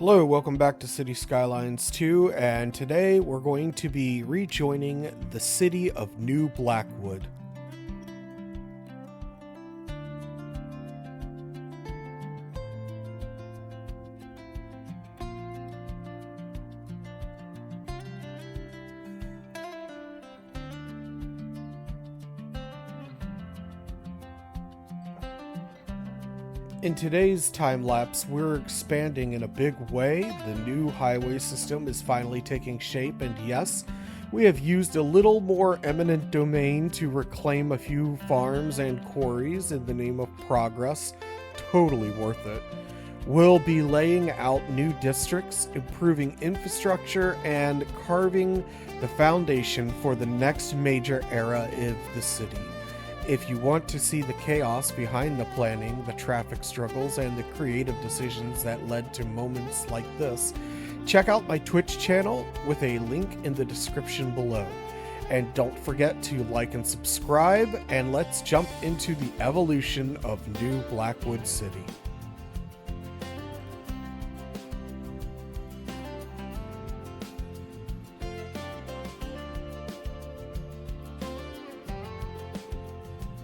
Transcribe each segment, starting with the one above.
Hello, welcome back to City Skylines 2, and today we're going to be rejoining the city of New Blackwood. In today's time-lapse, we're expanding in a big way. The new highway system is finally taking shape, and yes, we have used a little more eminent domain to reclaim a few farms and quarries in the name of progress. Totally worth it. We'll be laying out new districts, improving infrastructure, and carving the foundation for the next major era of the city. If you want to see the chaos behind the planning, the traffic struggles, and the creative decisions that led to moments like this, check out my Twitch channel with a link in the description below. And don't forget to like and subscribe, and let's jump into the evolution of New Blackwood City.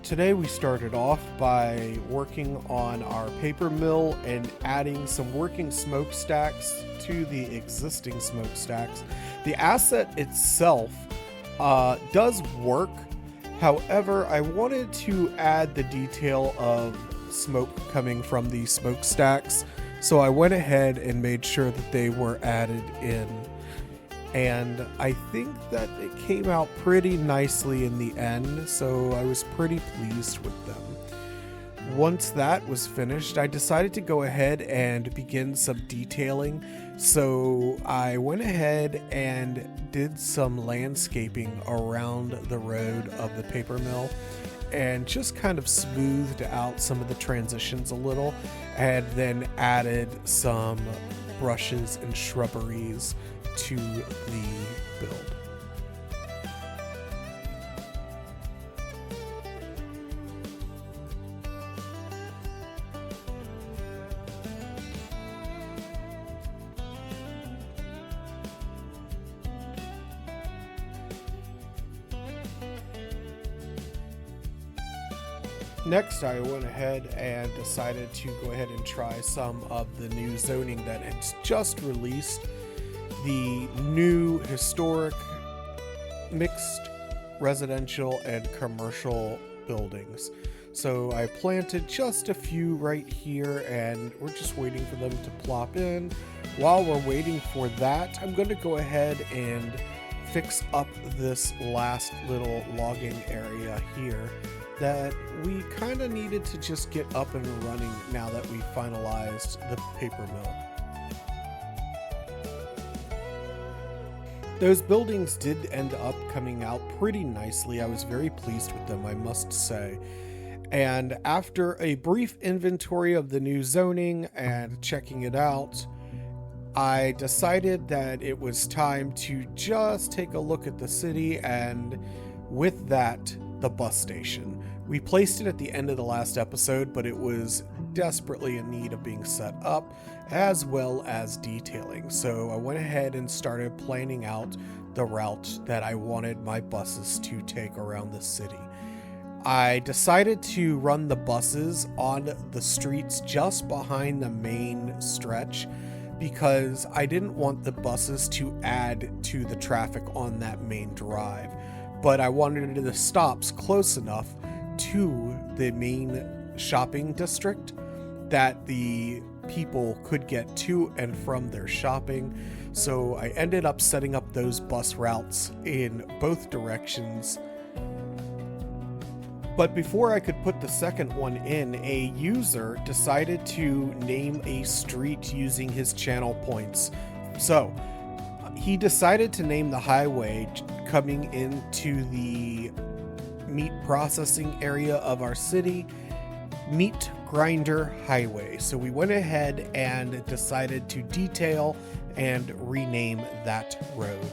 Today we started off by working on our paper mill and adding some working smokestacks to the existing smokestacks. The asset itself does work. However, I wanted to add the detail of smoke coming from the smokestacks, so I went ahead and made sure that they were added in. And I think that it came out pretty nicely in the end, so I was pretty pleased with them. Once that was finished, I decided to go ahead and begin some detailing. So I went ahead and did some landscaping around the road of the paper mill and just kind of smoothed out some of the transitions a little, and then added some brushes and shrubberies to the build. Next, I went ahead and decided to go ahead and try some of the new zoning that had just released. The new historic mixed residential and commercial buildings. So I planted just a few right here, and we're just waiting for them to plop in. While we're waiting for that, I'm going to go ahead and fix up this last little logging area here that we kind of needed to just get up and running now that we finalized the paper mill. Those buildings did end up coming out pretty nicely. I was very pleased with them, I must say. And after a brief inventory of the new zoning and checking it out, I decided that it was time to just take a look at the city, and with that, the bus station. We placed it at the end of the last episode, but it was desperately in need of being set up, as well as detailing. So I went ahead and started planning out the route that I wanted my buses to take around the city. I decided to run the buses on the streets just behind the main stretch because I didn't want the buses to add to the traffic on that main drive, but I wanted the stops close enough to the main shopping district that the people could get to and from their shopping. So I ended up setting up those bus routes in both directions. But before I could put the second one in, a user decided to name a street using his channel points. So he decided to name the highway coming into the meat processing area of our city Meat Grinder Highway. So we went ahead and decided to detail and rename that road.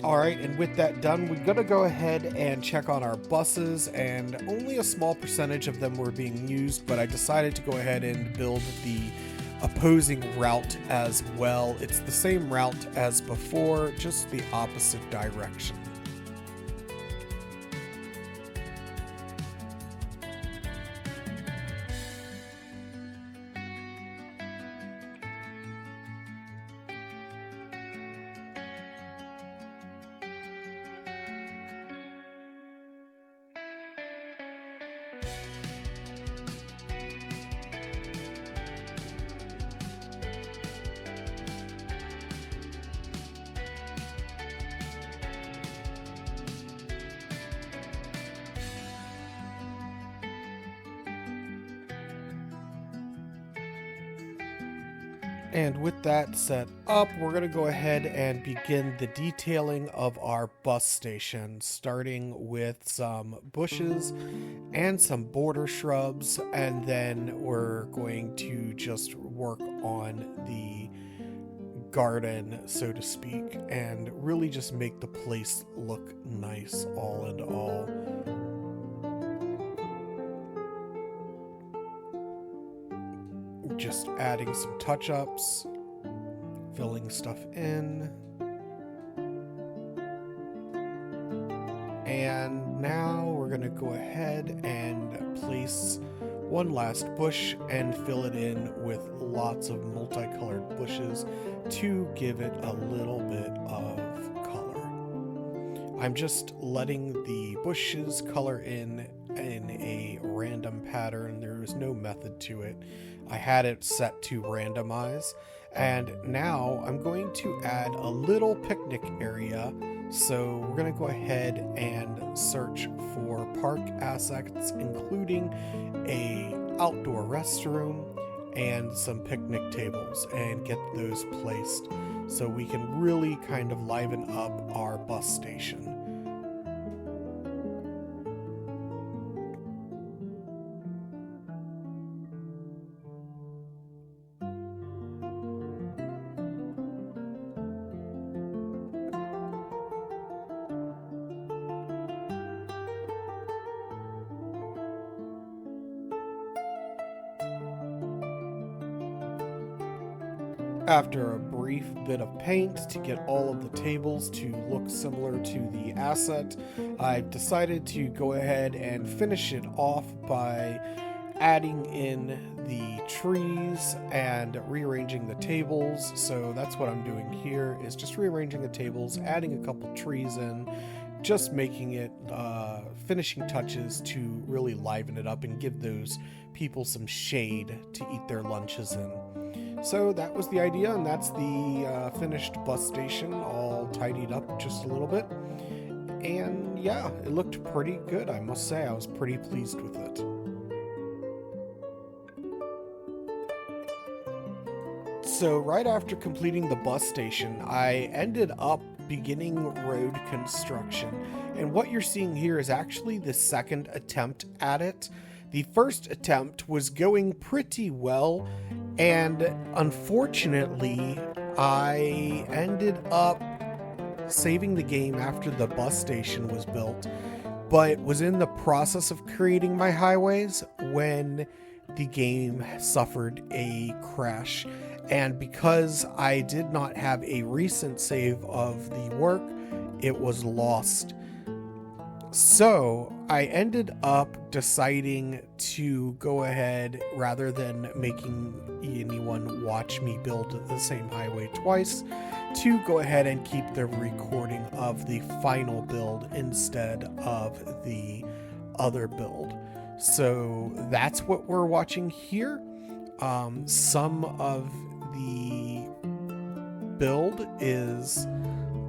All right, and with that done, we're going to go ahead and check on our buses, and only a small percentage of them were being used, but I decided to go ahead and build the opposing route as well. It's the same route as before, just the opposite direction. And with that set up, we're going to go ahead and begin the detailing of our bus station, starting with some bushes and some border shrubs, and then we're going to just work on the garden, so to speak, and really just make the place look nice all in all. Just adding some touch-ups, filling stuff in. And now we're going to go ahead and place one last bush and fill it in with lots of multicolored bushes to give it a little bit of color. I'm just letting the bushes color in a random pattern. There is no method to it. I had it set to randomize, and now I'm going to add a little picnic area. So we're going to go ahead and search for park assets, including a outdoor restroom and some picnic tables, and get those placed so we can really kind of liven up our bus station. After a brief bit of paint to get all of the tables to look similar to the asset, I've decided to go ahead and finish it off by adding in the trees and rearranging the tables. So that's what I'm doing here, is just rearranging the tables, adding a couple trees in, just making it finishing touches to really liven it up and give those people some shade to eat their lunches in. So that was the idea, and that's the finished bus station, all tidied up just a little bit. And yeah, it looked pretty good, I must say. I was pretty pleased with it. So right after completing the bus station, I ended up beginning road construction. And what you're seeing here is actually the second attempt at it. The first attempt was going pretty well, and unfortunately, I ended up saving the game after the bus station was built, but was in the process of creating my highways when the game suffered a crash. And because I did not have a recent save of the work, it was lost. So I ended up deciding to go ahead, rather than making anyone watch me build the same highway twice, to go ahead and keep the recording of the final build instead of the other build. So that's what we're watching here. Some of the build is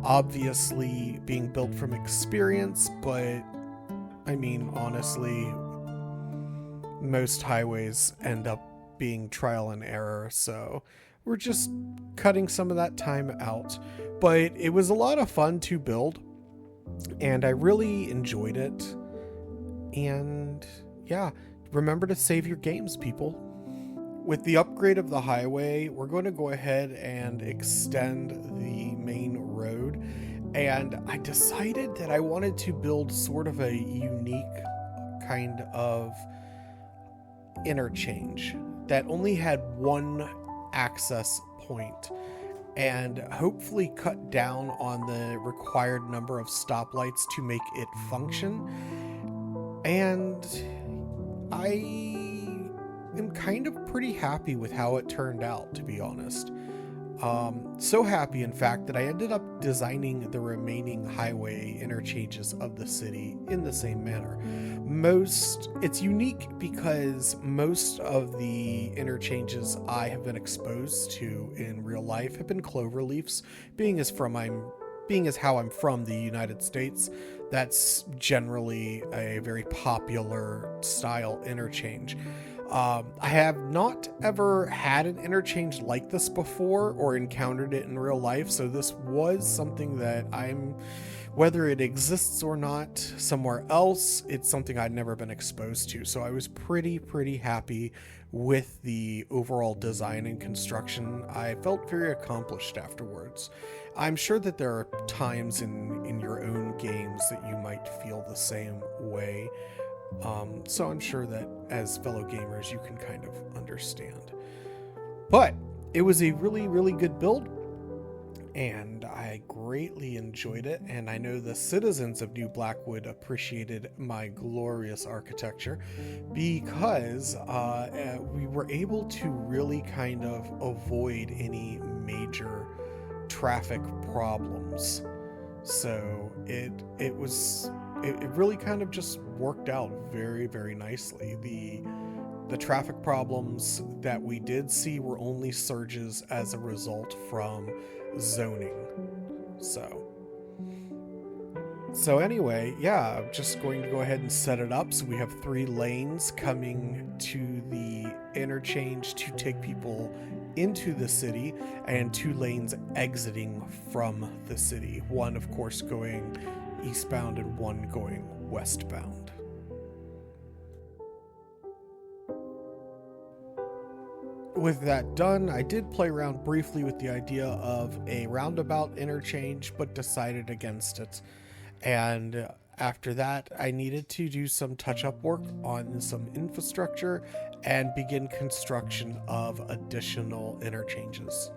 obviously being built from experience, but I mean, honestly, most highways end up being trial and error, so we're just cutting some of that time out. But it was a lot of fun to build, and I really enjoyed it. And yeah, remember to save your games, people. With the upgrade of the highway, we're going to go ahead and extend the main road, And I decided that I wanted to build sort of a unique kind of interchange that only had one access point and hopefully cut down on the required number of stoplights to make it function. And I am kind of pretty happy with how it turned out, to be honest. So happy, in fact, that I ended up designing the remaining highway interchanges of the city in the same manner. It's unique because most of the interchanges I have been exposed to in real life have been cloverleafs, being as how I'm from the United States. That's generally a very popular style interchange. I have not ever had an interchange like this before or encountered it in real life, so this was something that whether it exists or not somewhere else, it's something I'd never been exposed to. So I was pretty happy with the overall design and construction. I felt very accomplished afterwards. I'm sure that there are times in your own games that you might feel the same way. So I'm sure that as fellow gamers, you can kind of understand. But it was a really good build, and I greatly enjoyed it. And I know the citizens of New Blackwood appreciated my glorious architecture because we were able to really kind of avoid any major traffic problems. So it really kind of just worked out very nicely. The traffic problems that we did see were only surges as a result from zoning. So anyway, yeah, I'm just going to go ahead and set it up. So we have 3 lanes coming to the interchange to take people into the city, and 2 lanes exiting from the city. One, of course, going eastbound and one going westbound. With that done, I did play around briefly with the idea of a roundabout interchange, but decided against it. And after that, I needed to do some touch-up work on some infrastructure and begin construction of additional interchanges.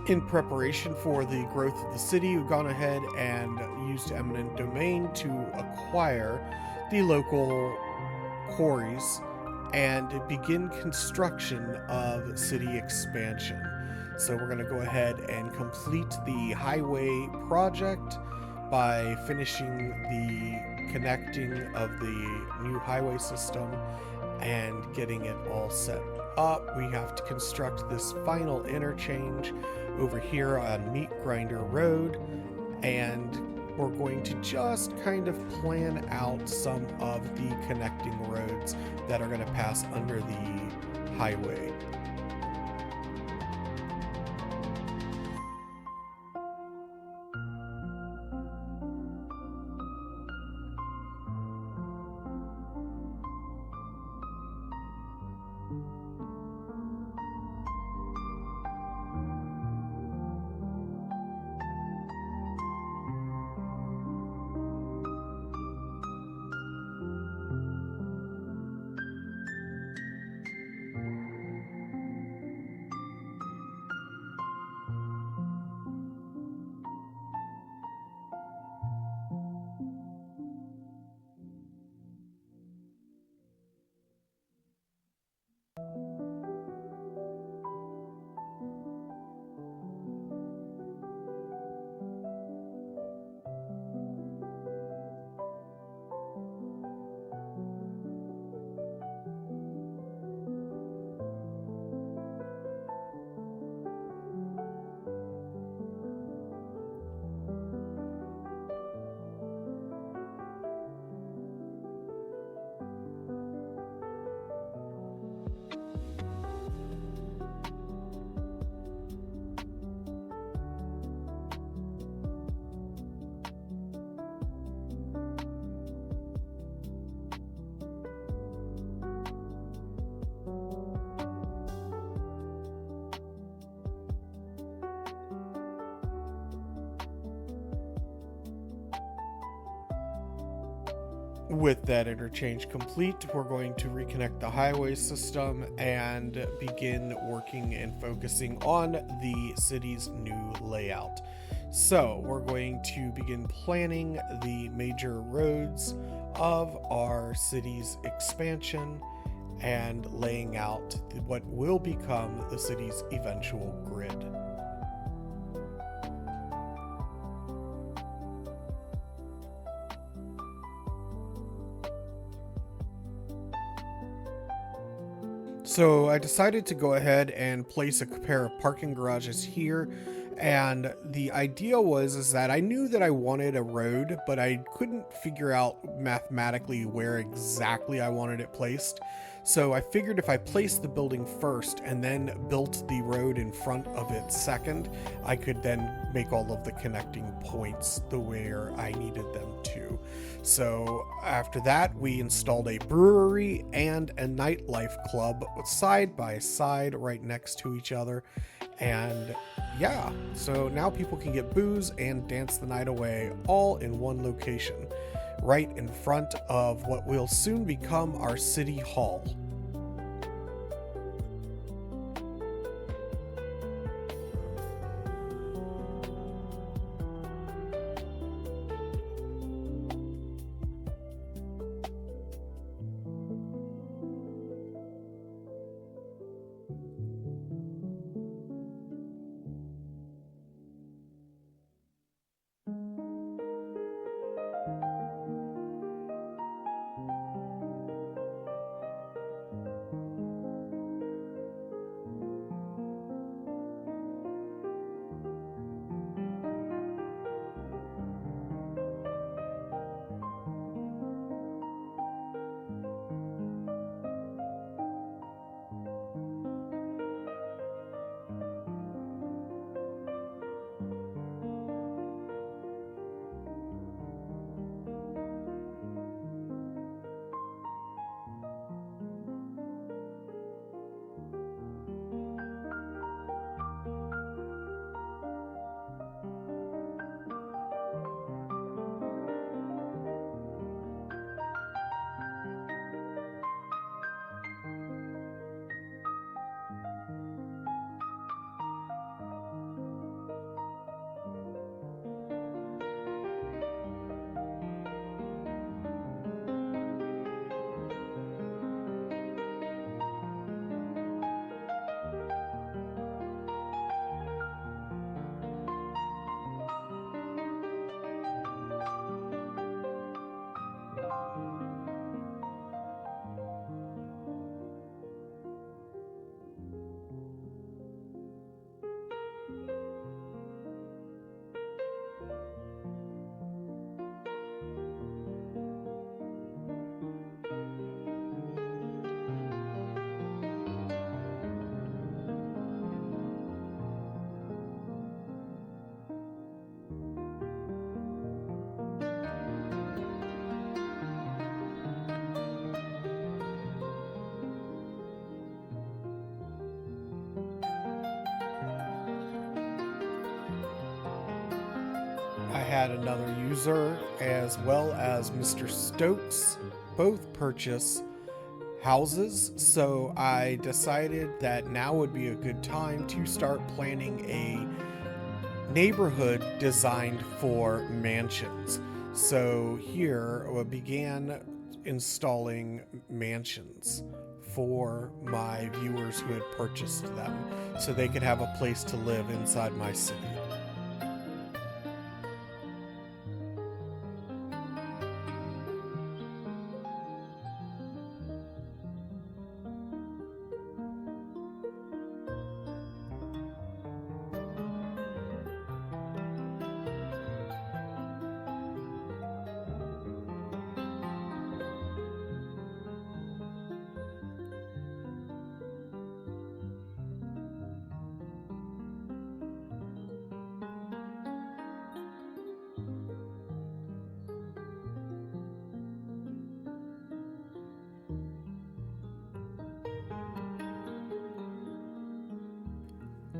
In preparation for the growth of the city, we've gone ahead and used eminent domain to acquire the local quarries and begin construction of city expansion. So we're going to go ahead and complete the highway project by finishing the connecting of the new highway system and getting it all set up. We have to construct this final interchange over here on Meat Grinder Road, and we're going to just kind of plan out some of the connecting roads that are going to pass under the highway. With that interchange complete, we're going to reconnect the highway system and begin working and focusing on the city's new layout. So we're going to begin planning the major roads of our city's expansion and laying out what will become the city's eventual grid. So I decided to go ahead and place a pair of parking garages here. And the idea is that I knew that I wanted a road, but I couldn't figure out mathematically where exactly I wanted it placed. So I figured if I placed the building first and then built the road in front of it second, I could then make all of the connecting points the where I needed them to. So after that, we installed a brewery and a nightlife club side by side right next to each other. And yeah, so now people can get booze and dance the night away all in one location, right in front of what will soon become our city hall. I had another user as well as Mr. Stokes both purchase houses, so I decided that now would be a good time to start planning a neighborhood designed for mansions. So here I began installing mansions for my viewers who had purchased them so they could have a place to live inside my city.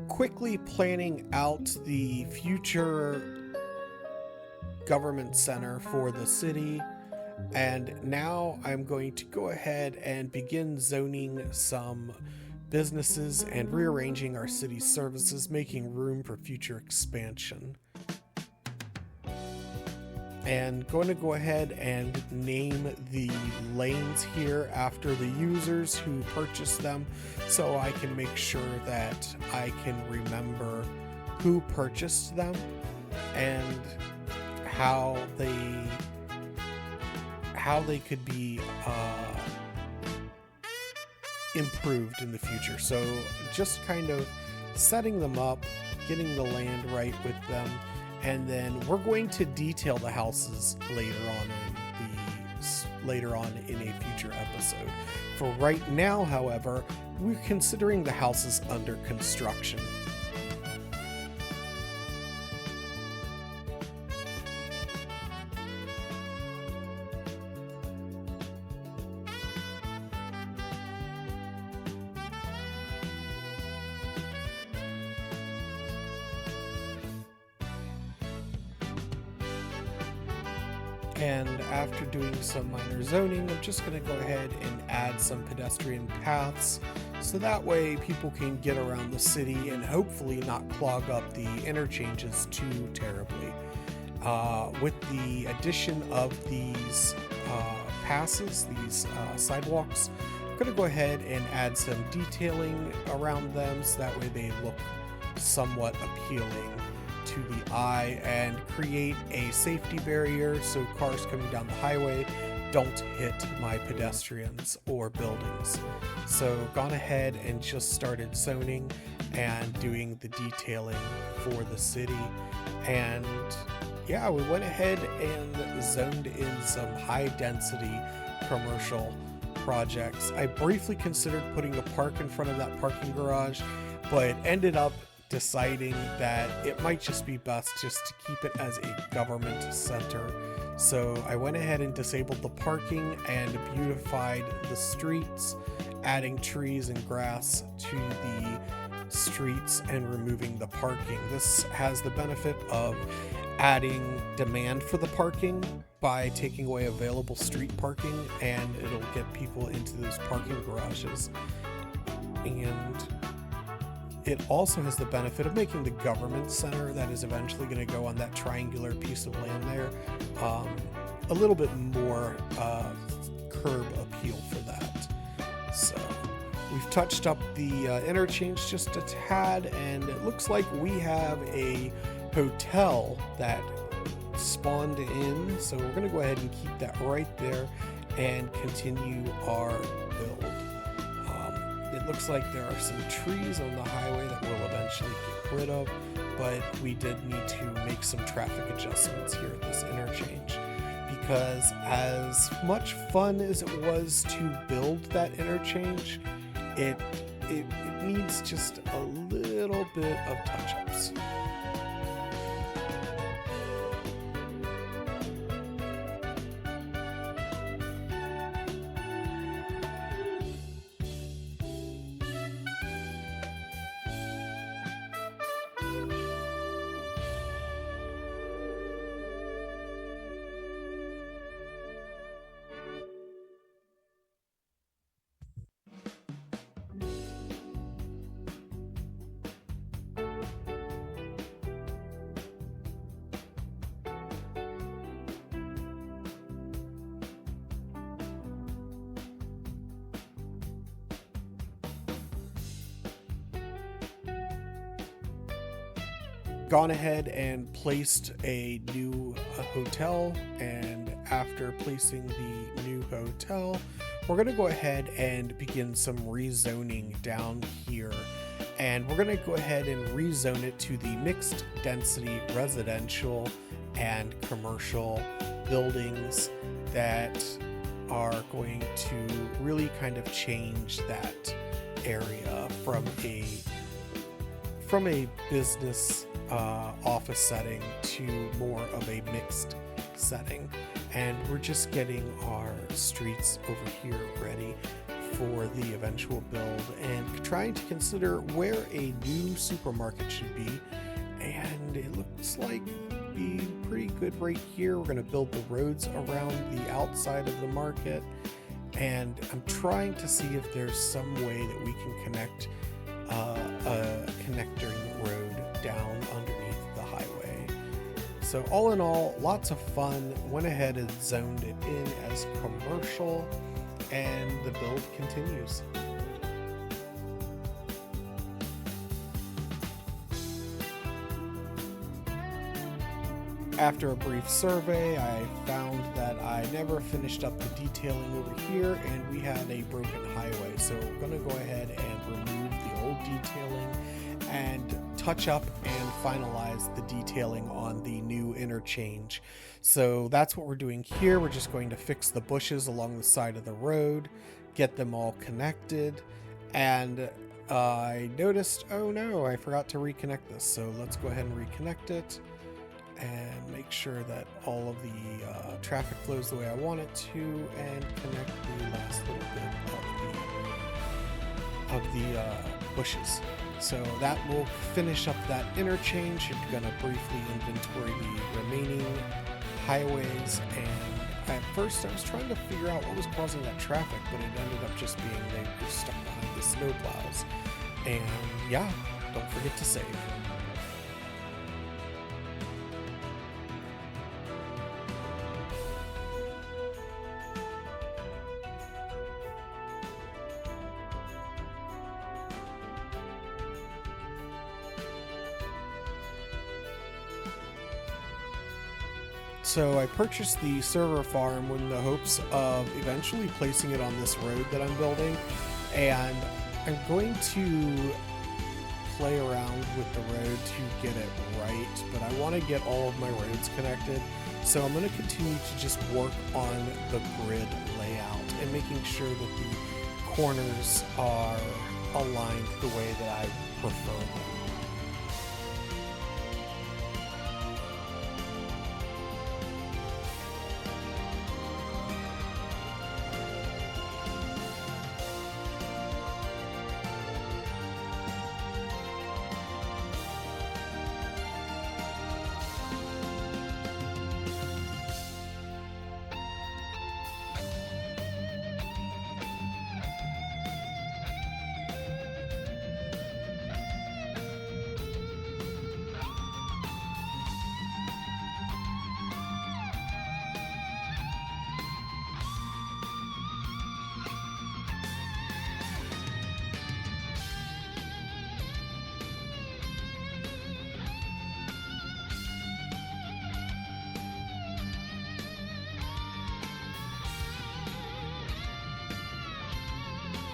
Quickly planning out the future government center for the city, And now I'm going to go ahead and begin zoning some businesses and rearranging our city services, making room for future expansion. And going to go ahead and name the lanes here after the users who purchased them, so I can make sure that I can remember who purchased them and how they could be improved in the future. So just kind of setting them up, getting the land right with them, and then we're going to detail the houses later on in a future episode. For right now, however, we're considering the houses under construction. And after doing some minor zoning, I'm just going to go ahead and add some pedestrian paths, so that way people can get around the city and hopefully not clog up the interchanges too terribly. With the addition of these passes, these sidewalks, I'm going to go ahead and add some detailing around them, so that way they look somewhat appealing to the eye, and create a safety barrier so cars coming down the highway don't hit my pedestrians or buildings. So gone ahead and just started zoning and doing the detailing for the city. And yeah, we went ahead and zoned in some high density commercial projects. I briefly considered putting a park in front of that parking garage, but ended up deciding that it might just be best just to keep it as a government center. So I went ahead and disabled the parking and beautified the streets, adding trees and grass to the streets and removing the parking. This has the benefit of adding demand for the parking by taking away available street parking, and it'll get people into those parking garages. And it also has the benefit of making the government center that is eventually going to go on that triangular piece of land there a little bit more curb appeal for that. So we've touched up the interchange just a tad, and it looks like we have a hotel that spawned in. So we're going to go ahead and keep that right there and continue our build. It looks like there are some trees on the highway that we'll eventually get rid of, but we did need to make some traffic adjustments here at this interchange, because as much fun as it was to build that interchange, it needs just a little bit of touch-ups. Gone ahead and placed a new hotel, and after placing the new hotel, we're going to go ahead and begin some rezoning down here, and we're going to go ahead and rezone it to the mixed density residential and commercial buildings that are going to really kind of change that area from a business office setting to more of a mixed setting. And we're just getting our streets over here ready for the eventual build, and trying to consider where a new supermarket should be. And it looks like be pretty good right here. We're going to build the roads around the outside of the market, and I'm trying to see if there's some way that we can connect a connecting road down underneath the highway. So all in all, lots of fun. Went ahead and zoned it in as commercial, and the build continues. After a brief survey, I found that I never finished up the detailing over here, and we had a broken highway. So we're going to go ahead and remove the old detailing and touch up and finalize the detailing on the new interchange. So that's what we're doing here. We're just going to fix the bushes along the side of the road, get them all connected, and I noticed, oh no, I forgot to reconnect this. So let's go ahead and reconnect it and make sure that all of the traffic flows the way I want it to, and connect the last little bit of the bushes. So that will finish up that interchange. I'm going to briefly inventory the remaining highways, and at first I was trying to figure out what was causing that traffic, but it ended up just being they were stuck behind the snowplows. And yeah, don't forget to save. So I purchased the server farm in the hopes of eventually placing it on this road that I'm building, and I'm going to play around with the road to get it right, but I want to get all of my roads connected. So I'm going to continue to just work on the grid layout and making sure that the corners are aligned the way that I prefer them.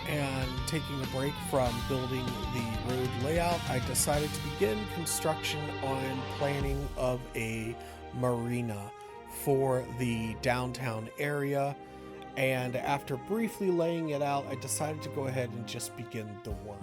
And taking a break from building the road layout, I decided to begin construction on planning of a marina for the downtown area. And after briefly laying it out, I decided to go ahead and just begin the work.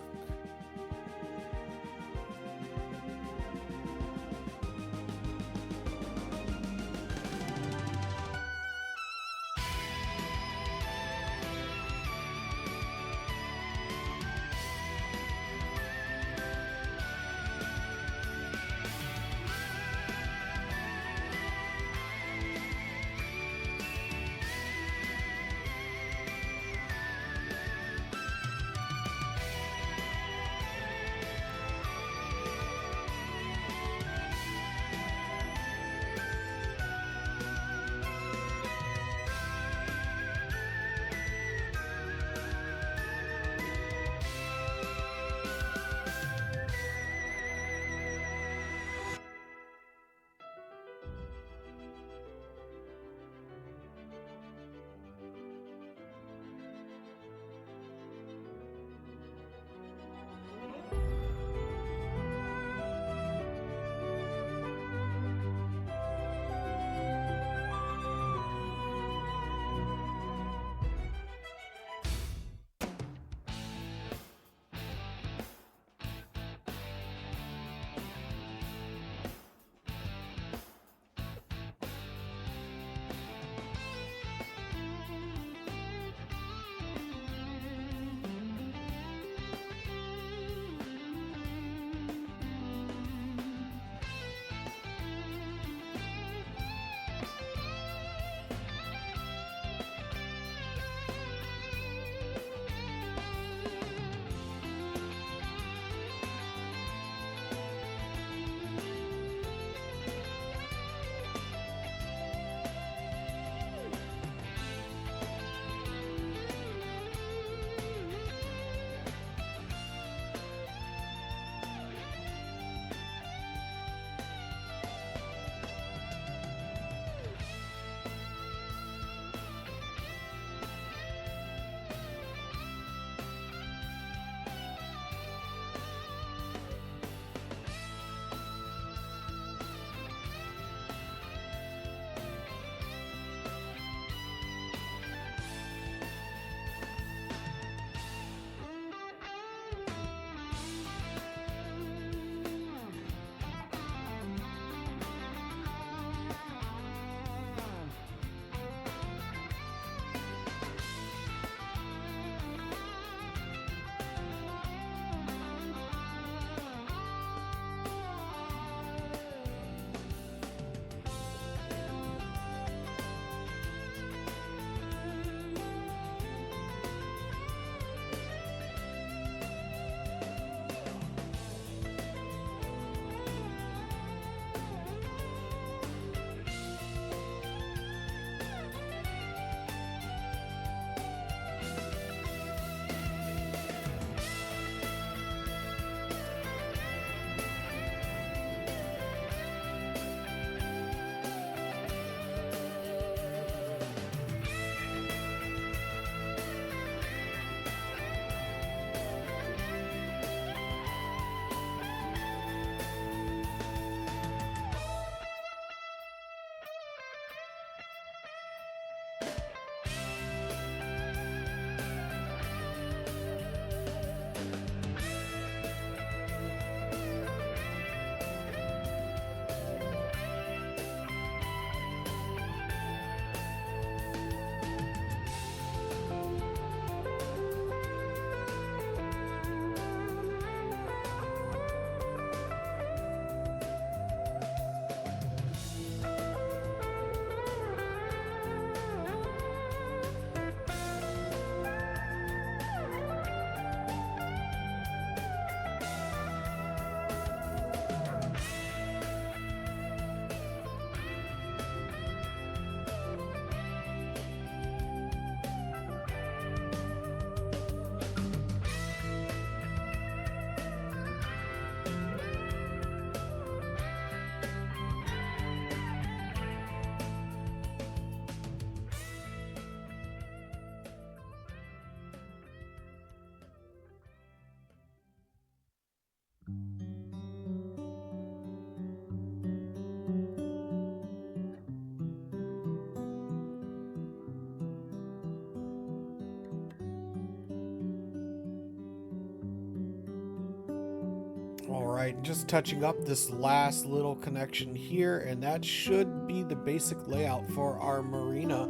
All right, just touching up this last little connection here, and that should be the basic layout for our marina.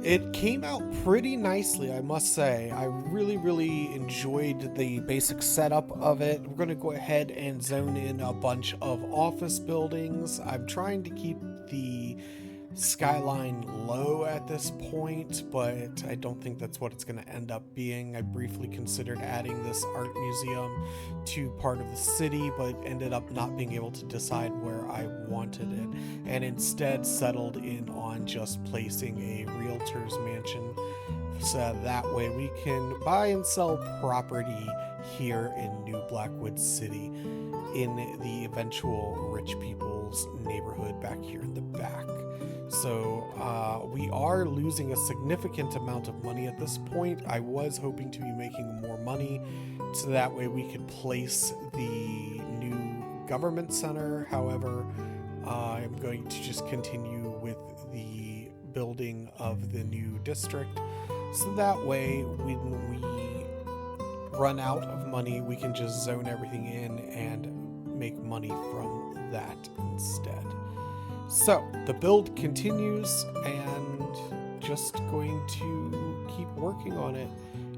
It came out pretty nicely, I must say. I really enjoyed the basic setup of it. We're going to go ahead and zone in a bunch of office buildings. I'm trying to keep the skyline low at this point, but I don't think that's what it's going to end up being. I briefly considered adding this art museum to part of the city, but ended up not being able to decide where I wanted it, and instead settled in on just placing a realtor's mansion, so that way we can buy and sell property here in New Blackwood City in the eventual rich people's neighborhood back here in the back. So we are losing a significant amount of money at this point. I was hoping to be making more money so that way we could place the new government center. However, I'm going to just continue with the building of the new district, so that way when we run out of money, we can just zone everything in and make money from that instead. So the build continues, and just going to keep working on it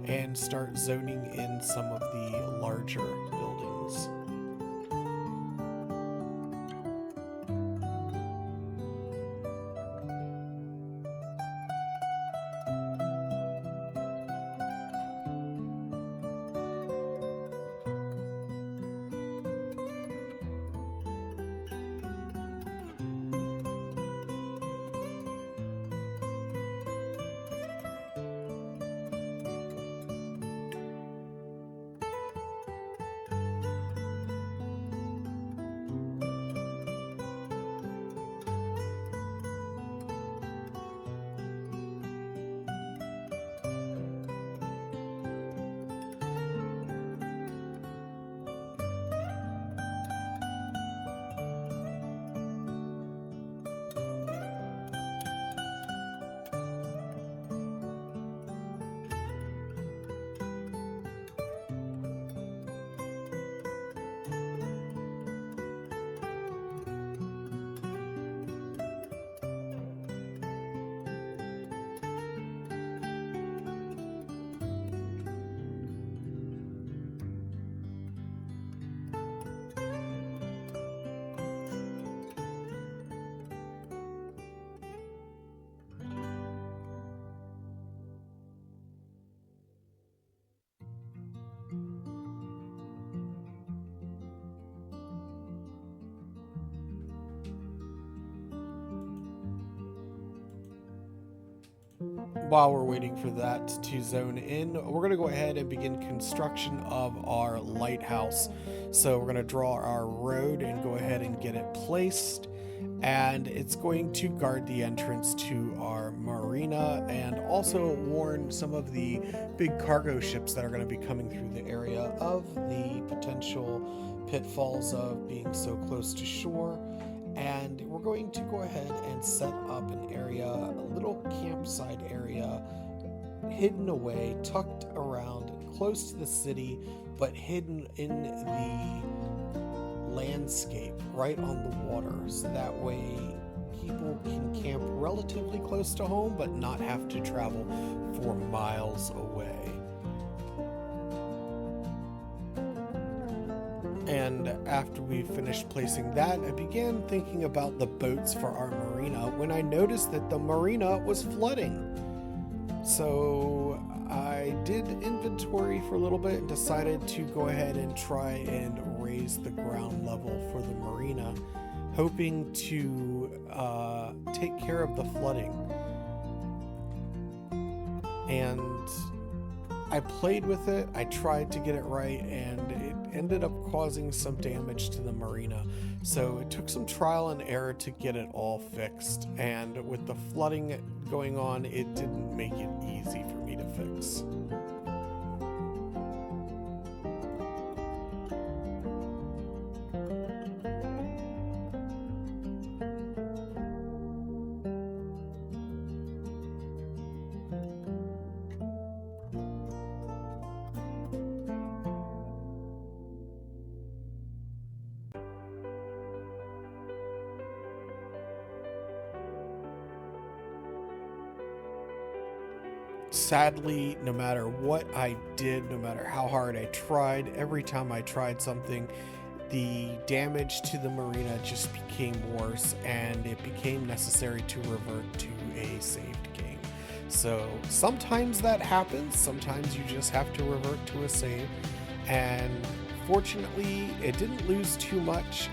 and start zoning in some of the larger buildings. While we're waiting for that to zone in, we're going to go ahead and begin construction of our lighthouse. So we're going to draw our road and go ahead and get it placed, and it's going to guard the entrance to our marina and also warn some of the big cargo ships that are going to be coming through the area of the potential pitfalls of being so close to shore. And we're going to go ahead and set up an area, a little campsite area, hidden away, tucked around, close to the city, but hidden in the landscape, right on the water, so that way people can camp relatively close to home, but not have to travel for miles away. And after we finished placing that, I began thinking about the boats for our marina when I noticed that the marina was flooding. So I did inventory for a little bit and decided to go ahead and try and raise the ground level for the marina, hoping to take care of the flooding. And I played with it, I tried to get it right, and it ended up causing some damage to the marina. So it took some trial and error to get it all fixed, and with the flooding going on, it didn't make it easy for me to fix. sadly, no matter what I did, no matter how hard I tried, every time I tried something, the damage to the marina just became worse, and it became necessary to revert to a saved game. So sometimes that happens, sometimes you just have to revert to a save, and fortunately, it didn't lose too much.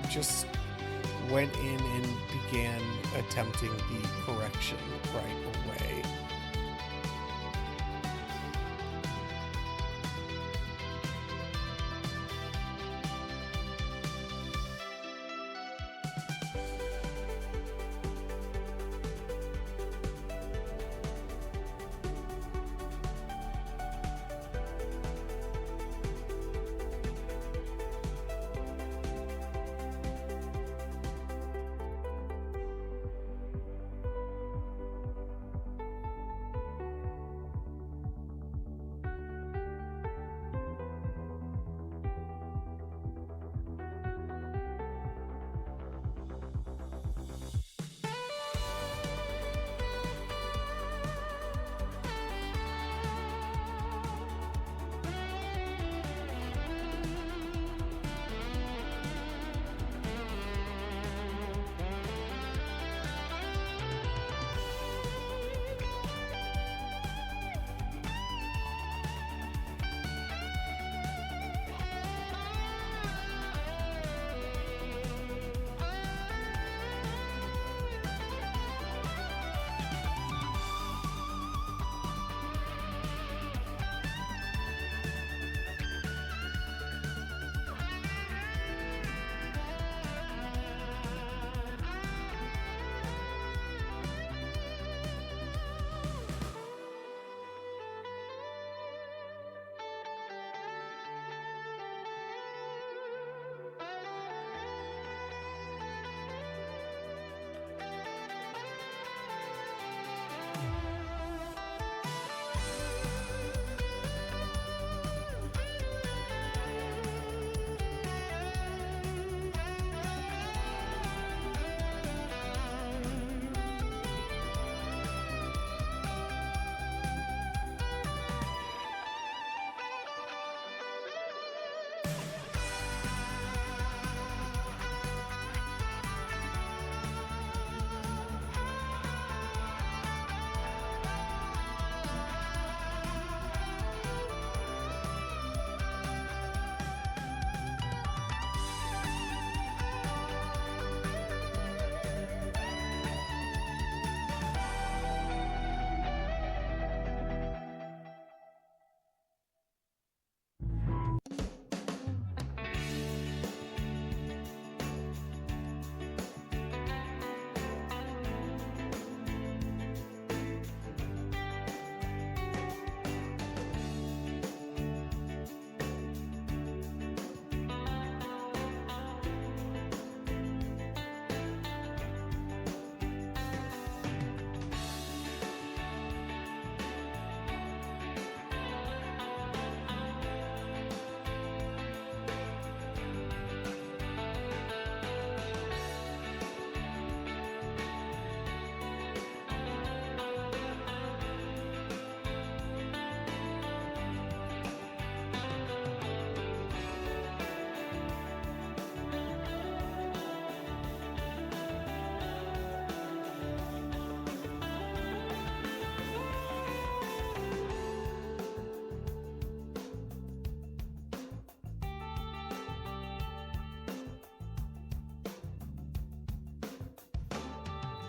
Just went in and began attempting the correction right away.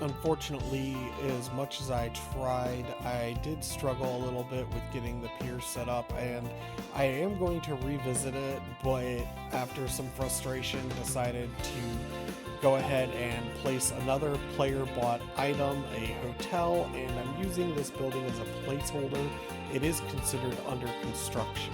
Unfortunately, as much as I tried, I did struggle a little bit with getting the pier set up, and I am going to revisit it, but after some frustration, decided to go ahead and place another player bought item, a hotel, and I'm using this building as a placeholder. It is considered under construction.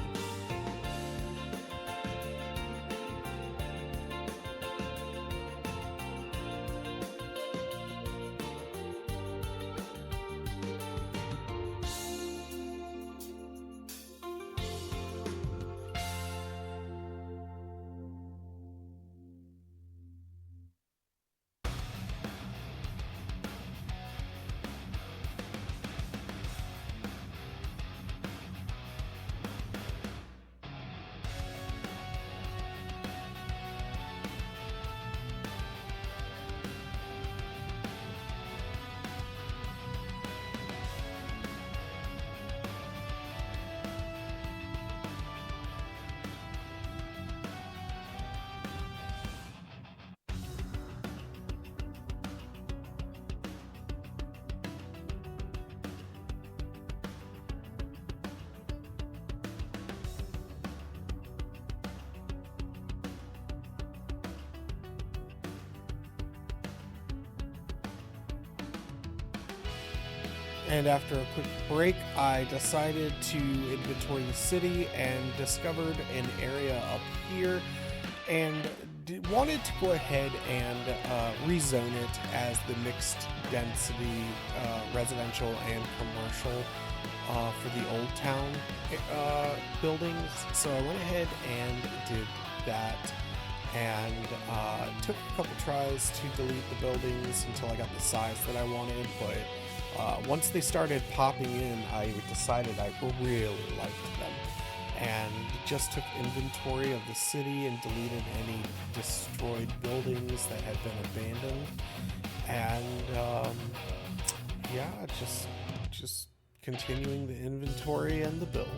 And after a quick break, I decided to inventory the city and discovered an area up here and wanted to go ahead and rezone it as the mixed density residential and commercial for the old town buildings. So I went ahead and did that and took a couple tries to delete the buildings until I got the size that I wanted, but once they started popping in, I decided I really liked them and just took inventory of the city and deleted any destroyed buildings that had been abandoned. And yeah, just continuing the inventory and the build.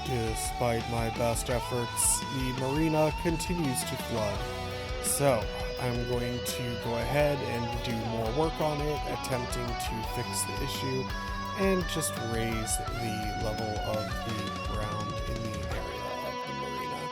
Despite my best efforts, the marina continues to flood. So, I'm going to go ahead and do more work on it, attempting to fix the issue and just raise the level of the ground in the area of the marina.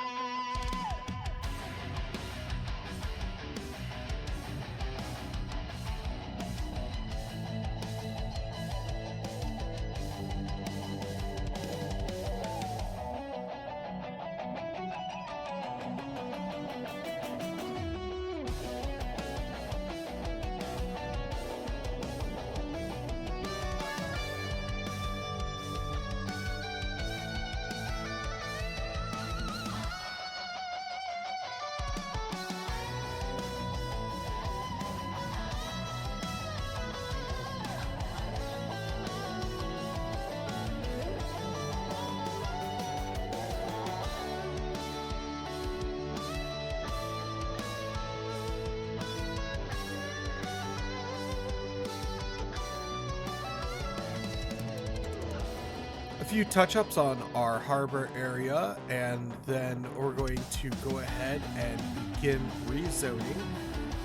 few touch-ups on our harbor area, and then we're going to go ahead and begin rezoning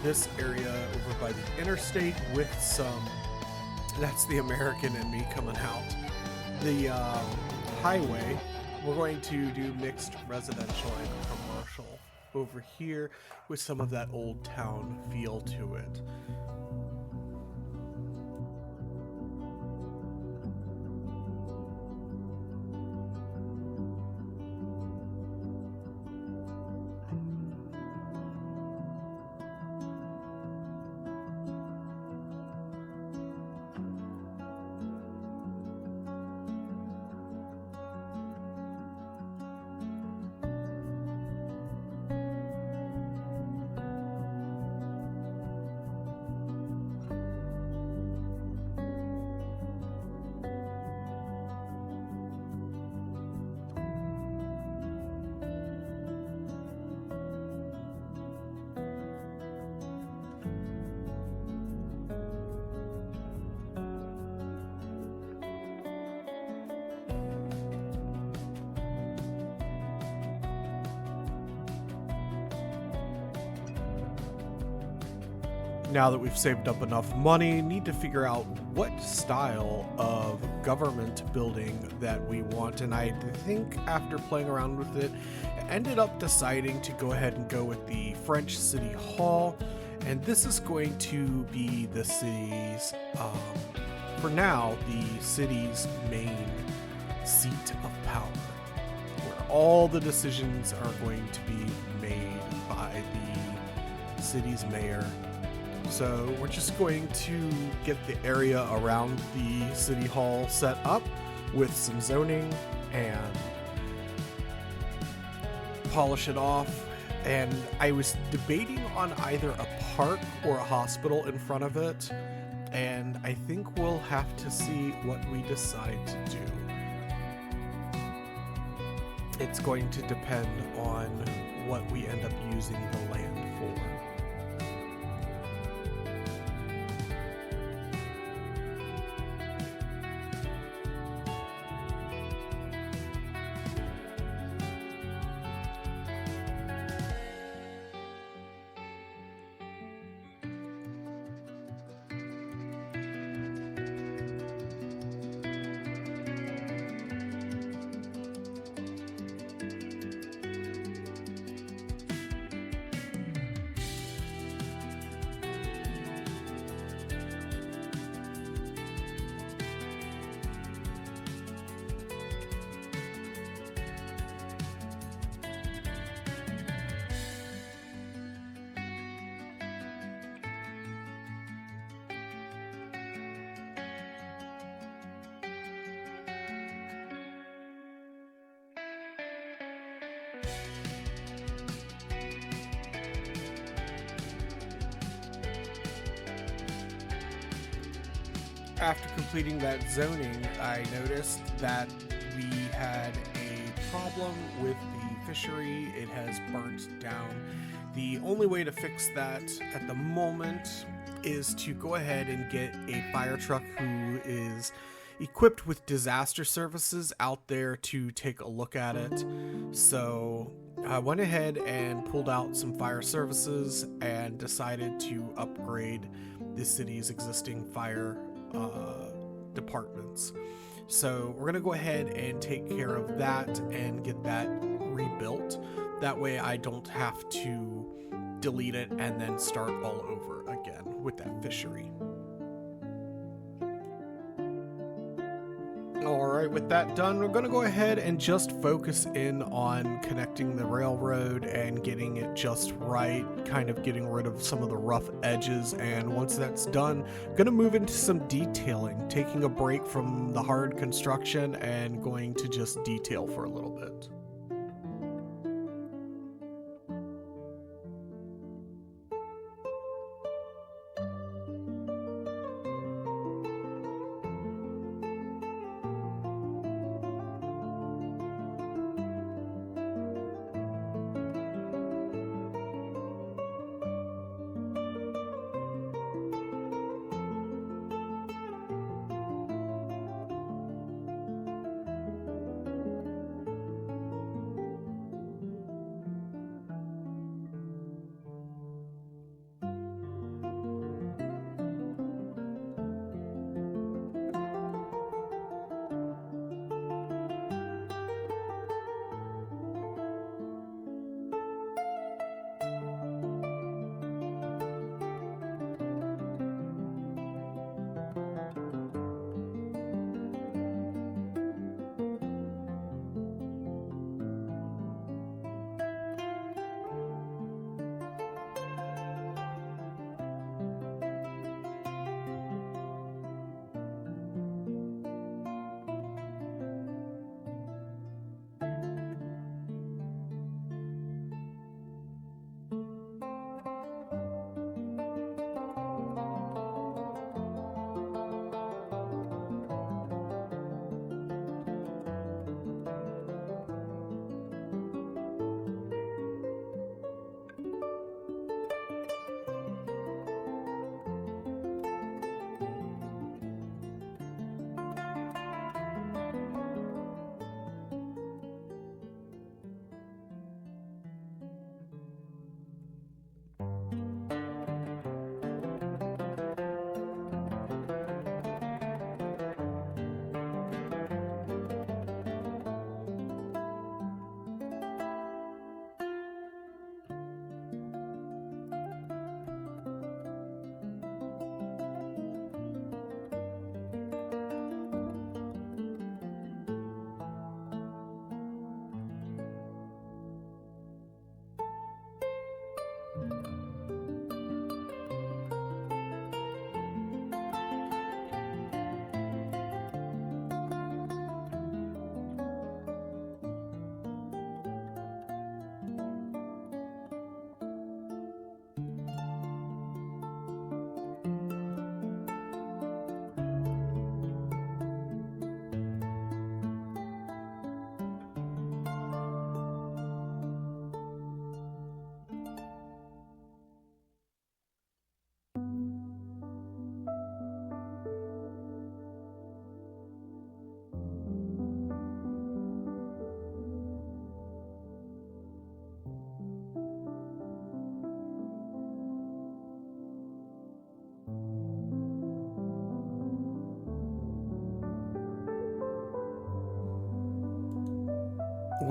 this area over by the interstate with some, that's the American in me coming out, the highway. We're going to do mixed residential and commercial over here with some of that old town feel to it. Now that we've saved up enough money, need to figure out what style of government building that we want. And I think after playing around with it, I ended up deciding to go ahead and go with the French City Hall. And this is going to be the city's, for now, the city's main seat of power, where all the decisions are going to be made by the city's mayor. So we're just going to get the area around the city hall set up with some zoning and polish it off. And I was debating on either a park or a hospital in front of it. And I think we'll have to see what we decide to do. It's going to depend on what we end up using the land for. After completing that zoning, I noticed that we had a problem with the fishery. It has burnt down. The only way to fix that at the moment is to go ahead and get a fire truck who is equipped with disaster services out there to take a look at it. So I went ahead and pulled out some fire services and decided to upgrade the city's existing fire departments. So we're gonna go ahead and take care of that and get that rebuilt. That way I don't have to delete it and then start all over again with that fishery. Alright, with that done, we're going to go ahead and just focus in on connecting the railroad and getting it just right, kind of getting rid of some of the rough edges. And once that's done, I'm going to move into some detailing, taking a break from the hard construction and going to just detail for a little bit.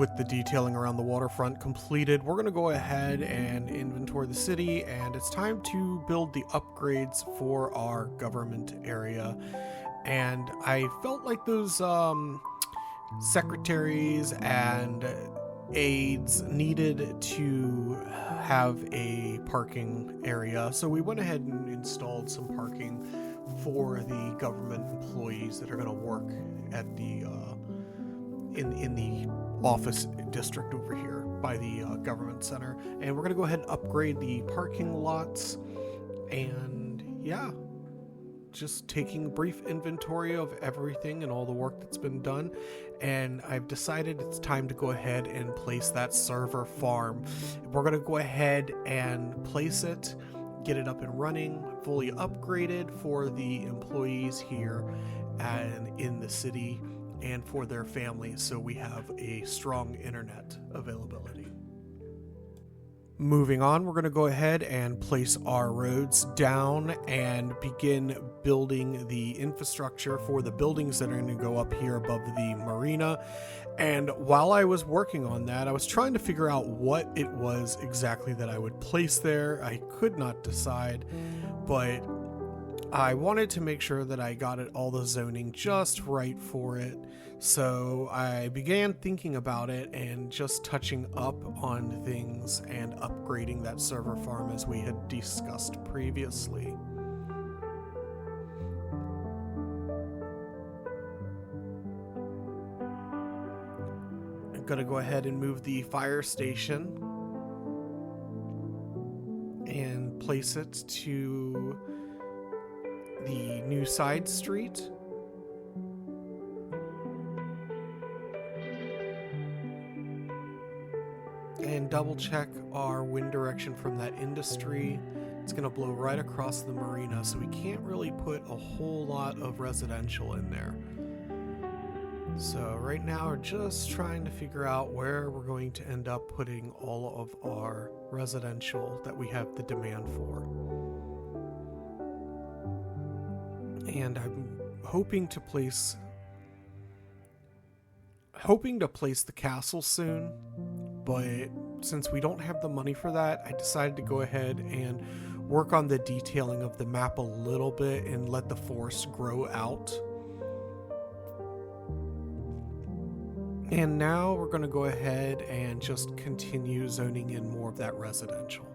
with the detailing around the waterfront completed, we're going to go ahead and inventory the city, and it's time to build the upgrades for our government area. And I felt like those secretaries and aides needed to have a parking area, so we went ahead and installed some parking for the government employees that are going to work at the in the office district over here by the government center. And we're going to go ahead and upgrade the parking lots, and yeah, just taking a brief inventory of everything and all the work that's been done. And I've decided it's time to go ahead and place that server farm. We're going to go ahead and place it, get it up and running, fully upgraded for the employees here and in the city and for their families, so we have a strong internet availability. Moving on, we're going to go ahead and place our roads down and begin building the infrastructure for the buildings that are going to go up here above the marina. And while I was working on that, I was trying to figure out what it was exactly that I would place there. I could not decide, but I wanted to make sure that I got it all the zoning just right for it. So I began thinking about it and just touching up on things and upgrading that server farm as we had discussed previously. I'm going to go ahead and move the fire station and place it to the new side street. And double check our wind direction from that industry. It's going to blow right across the marina, so we can't really put a whole lot of residential in there. So right now we're just trying to figure out where we're going to end up putting all of our residential that we have the demand for. And I'm hoping to place the castle soon, but since we don't have the money for that, I decided to go ahead and work on the detailing of the map a little bit and let the forest grow out. And now we're going to go ahead and just continue zoning in more of that residential.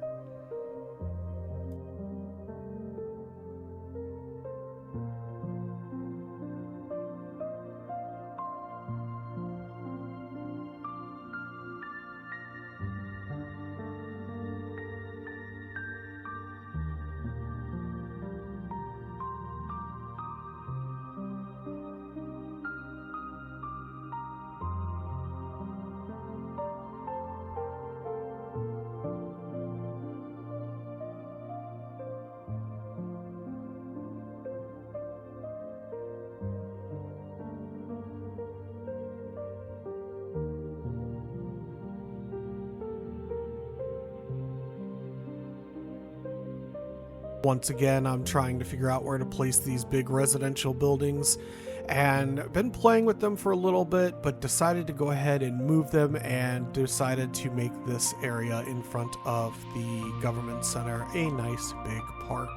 Once again, I'm trying to figure out where to place these big residential buildings, and been playing with them for a little bit, but decided to go ahead and move them, and decided to make this area in front of the government center a nice big park.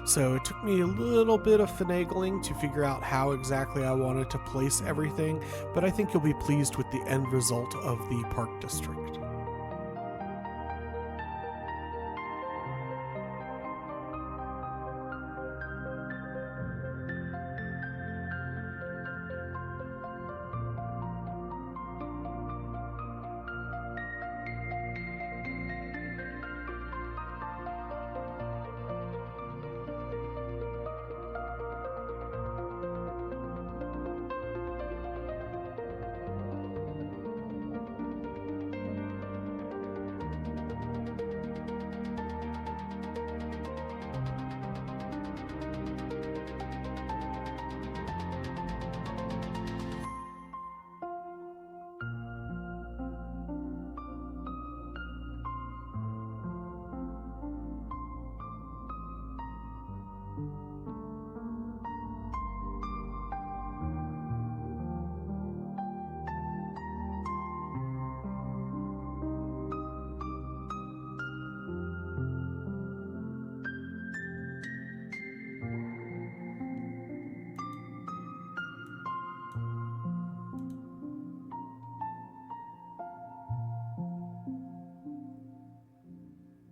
So it took me a little bit of finagling to figure out how exactly I wanted to place everything, but I think you'll be pleased with the end result of the park district.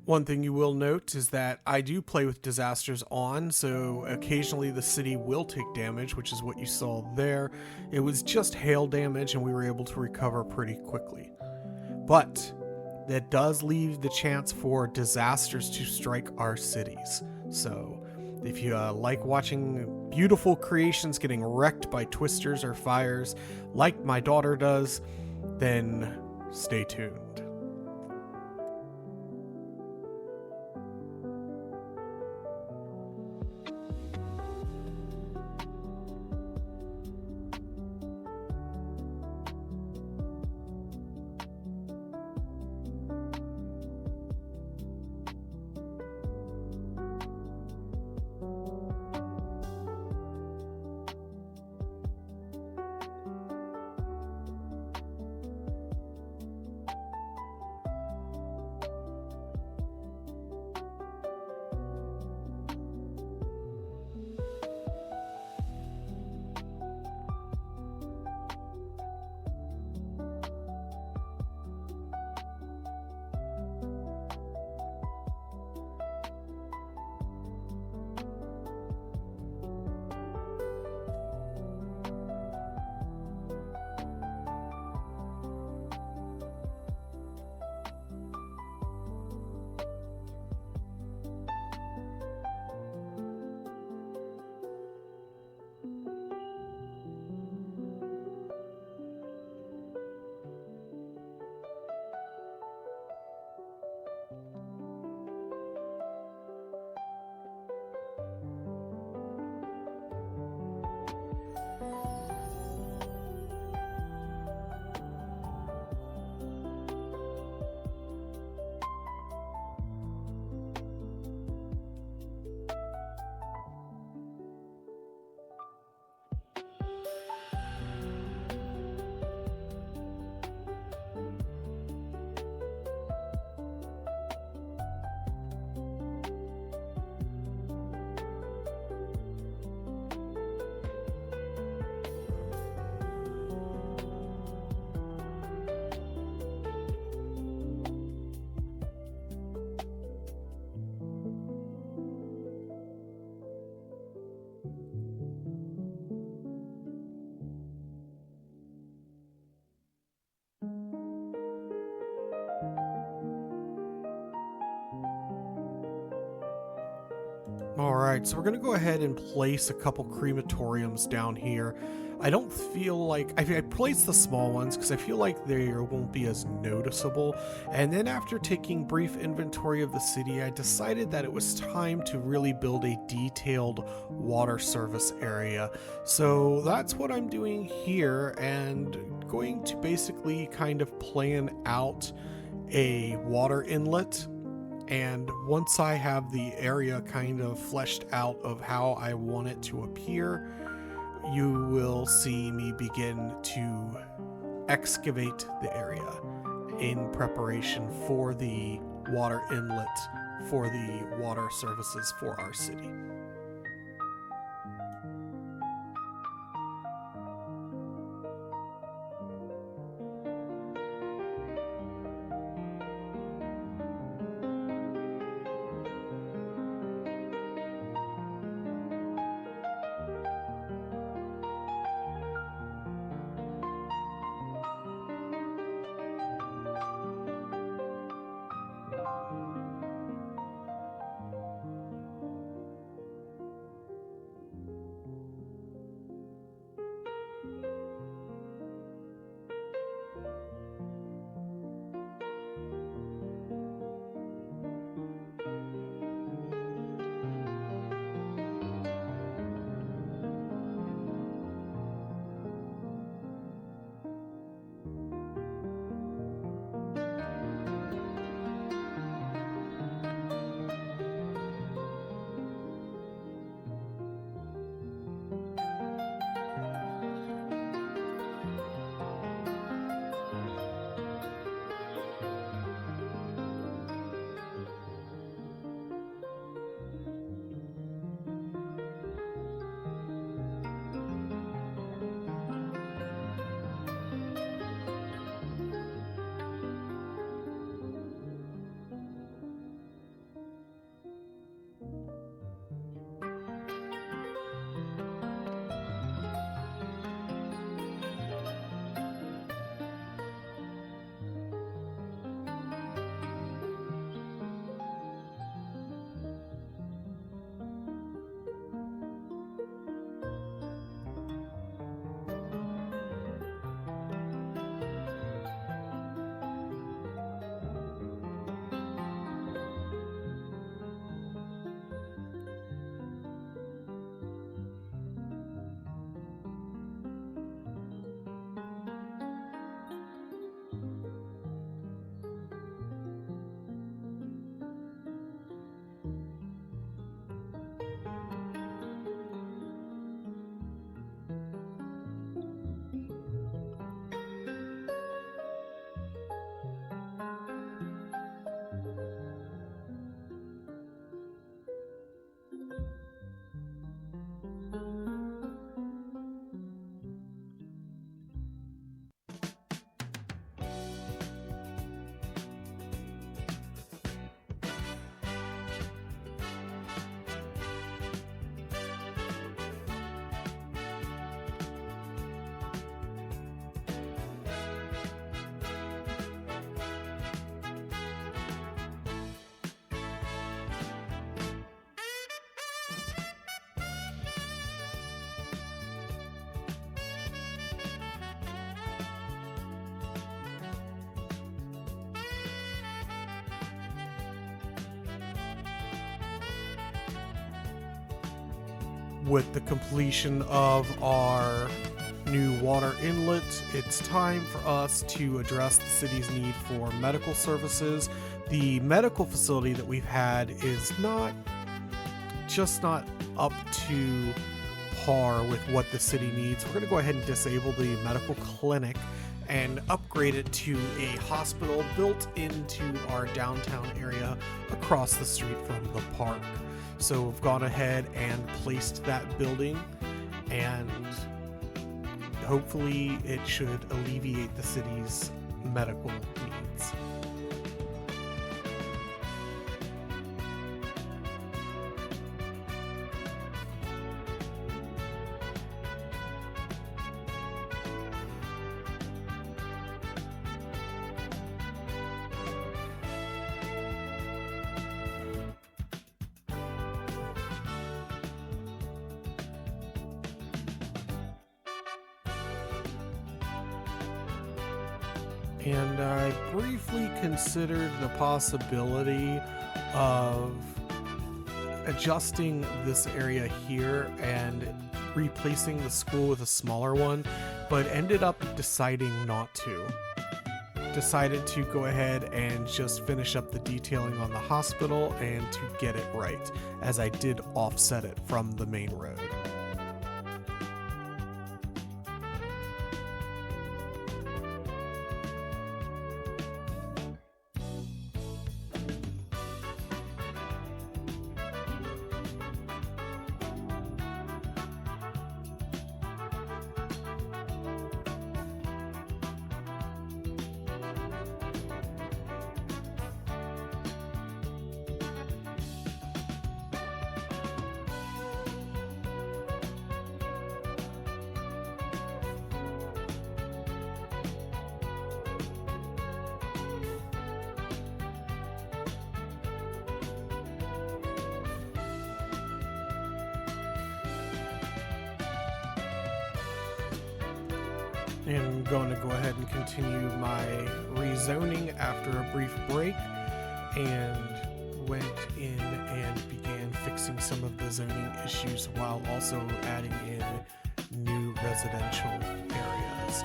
One thing you will note is that I do play with disasters on, so occasionally the city will take damage, which is what you saw there. It was just hail damage, and we were able to recover pretty quickly. But that does leave the chance for disasters to strike our cities. So if you like watching beautiful creations getting wrecked by twisters or fires, like my daughter does, then stay tuned. All right, so we're going to go ahead and place a couple crematoriums down here. I don't feel like I placed the small ones because I feel like they won't be as noticeable. And then after taking brief inventory of the city, I decided that it was time to really build a detailed water service area. So that's what I'm doing here, and going to basically kind of plan out a water inlet. And once I have the area kind of fleshed out of how I want it to appear, you will see me begin to excavate the area in preparation for the water inlet for the water services for our city. with the completion of our new water inlet, it's time for us to address the city's need for medical services. The medical facility that we've had is not up to par with what the city needs. We're going to go ahead and disable the medical clinic and upgrade it to a hospital built into our downtown area across the street from the park. So we've gone ahead and placed that building, and hopefully it should alleviate the city's medical needs. And I briefly considered the possibility of adjusting this area here and replacing the school with a smaller one, but ended up deciding not to. Decided to go ahead and just finish up the detailing on the hospital and to get it right, as I did offset it from the main road. I'm going to go ahead and continue my rezoning after a brief break, and went in and began fixing some of the zoning issues while also adding in new residential areas.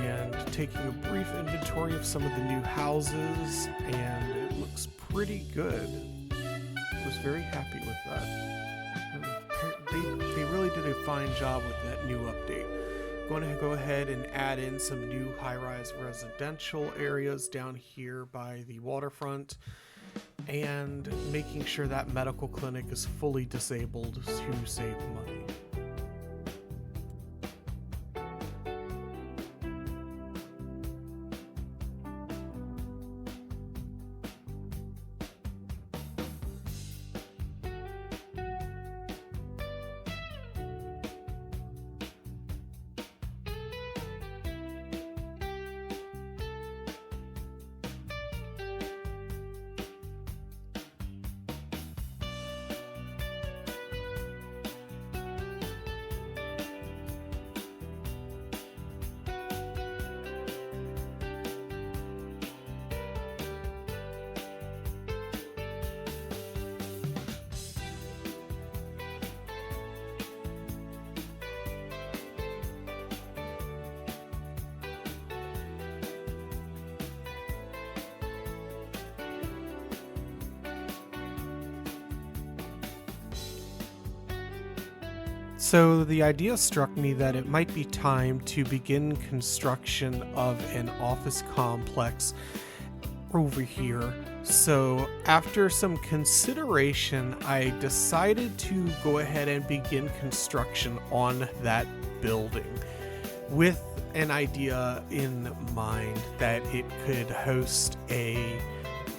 And taking a brief inventory of some of the new houses, and it looks pretty good. I was very happy with that. They really did a fine job with that new update. Going to go ahead and add in some new high-rise residential areas down here by the waterfront, and making sure that medical clinic is fully disabled to save money. So the idea struck me that it might be time to begin construction of an office complex over here. So after some consideration, I decided to go ahead and begin construction on that building, with an idea in mind that it could host a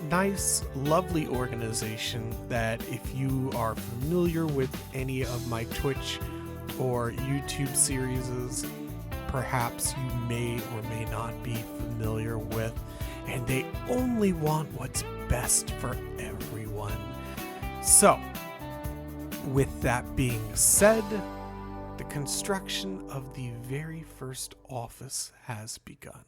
nice, lovely organization that, if you are familiar with any of my Twitch or YouTube series, perhaps you may or may not be familiar with, and they only want what's best for everyone. So, with that being said, the construction of the very first office has begun.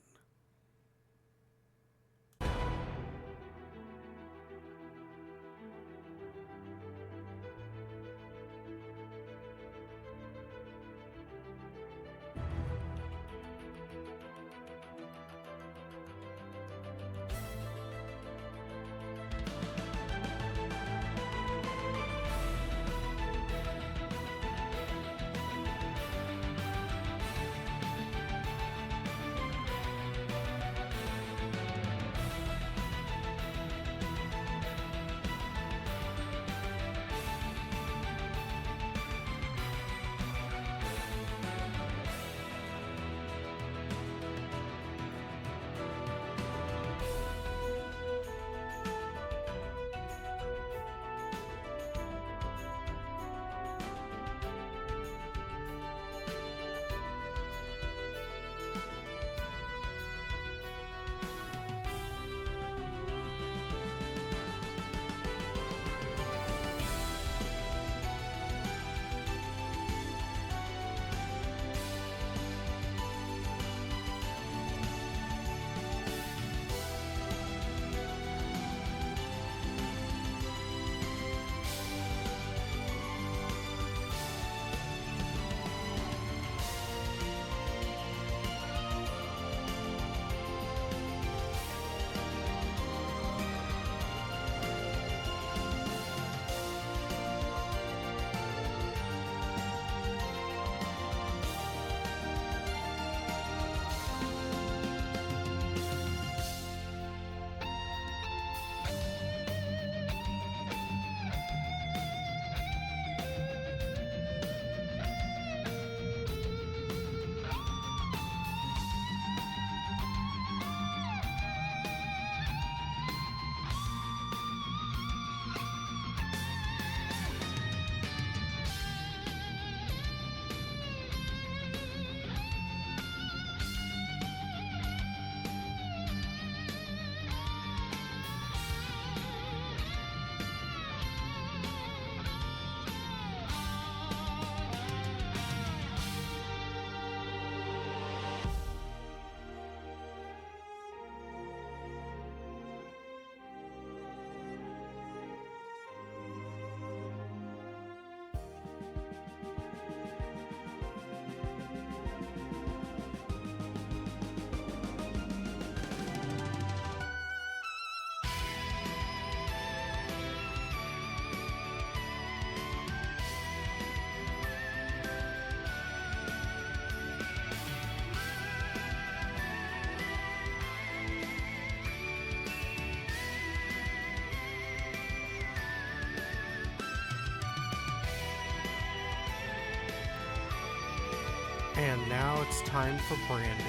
And now it's time for branding.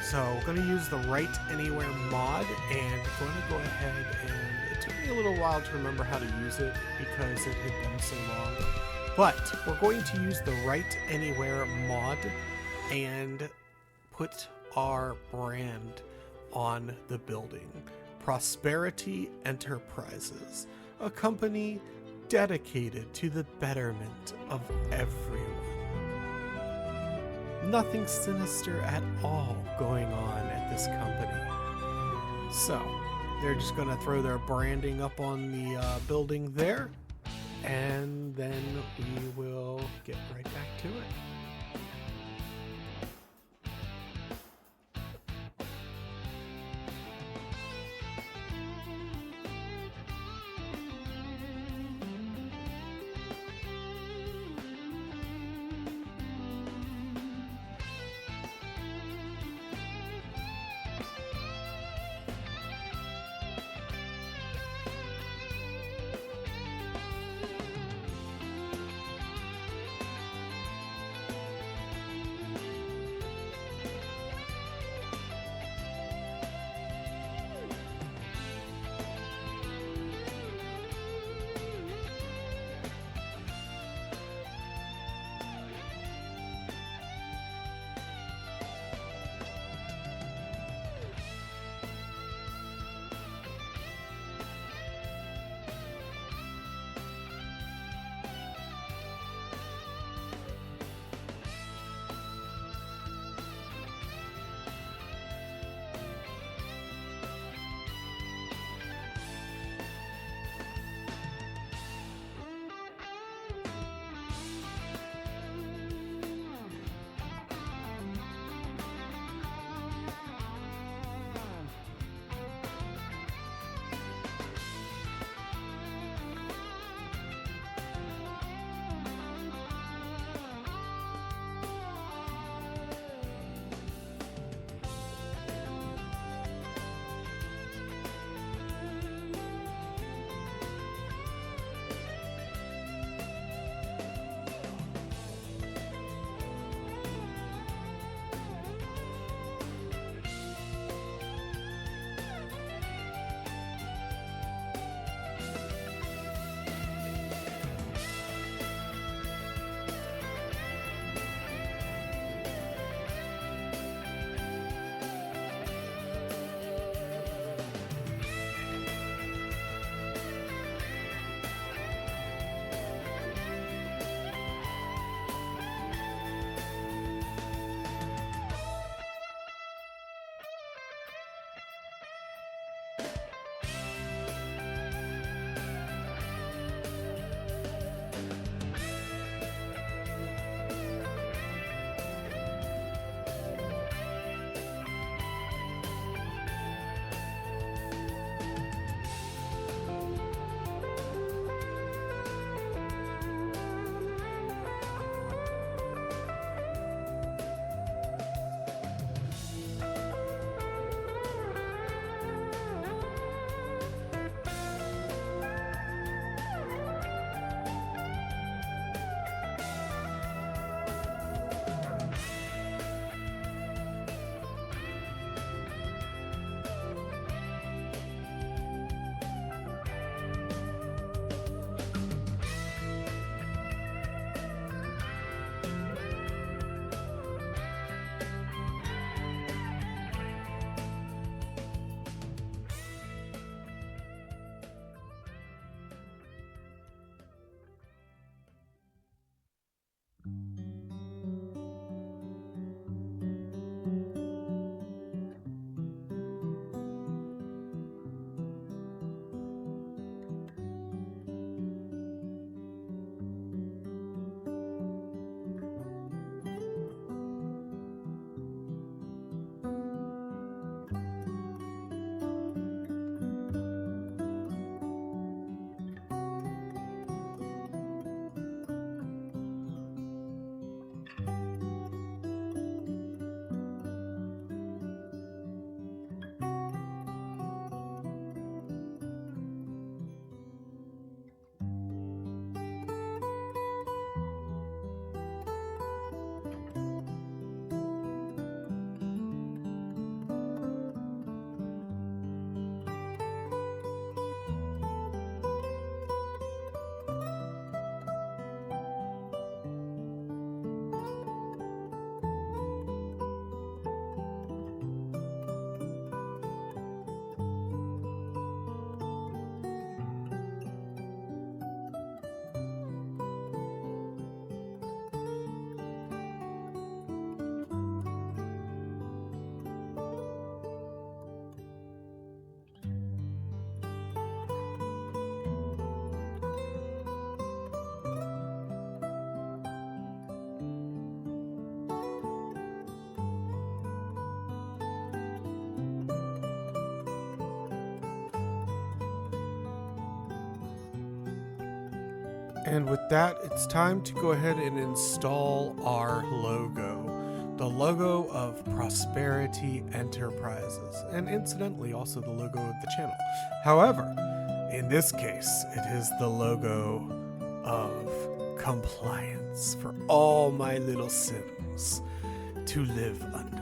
So I'm going to use the Write Anywhere mod, and going to go ahead and it took me a little while to remember how to use it because it had been so long. But we're going to use the Write Anywhere mod and put our brand on the building. Prosperity Enterprises, a company dedicated to the betterment of everyone. Nothing sinister at all going on at this company. So they're just going to throw their branding up on the building there, and then we will get right back to it. And with that, it's time to go ahead and install our logo. The logo of Prosperity Enterprises, and incidentally also the logo of the channel. However, in this case, it is the logo of compliance for all my little Sims to live under.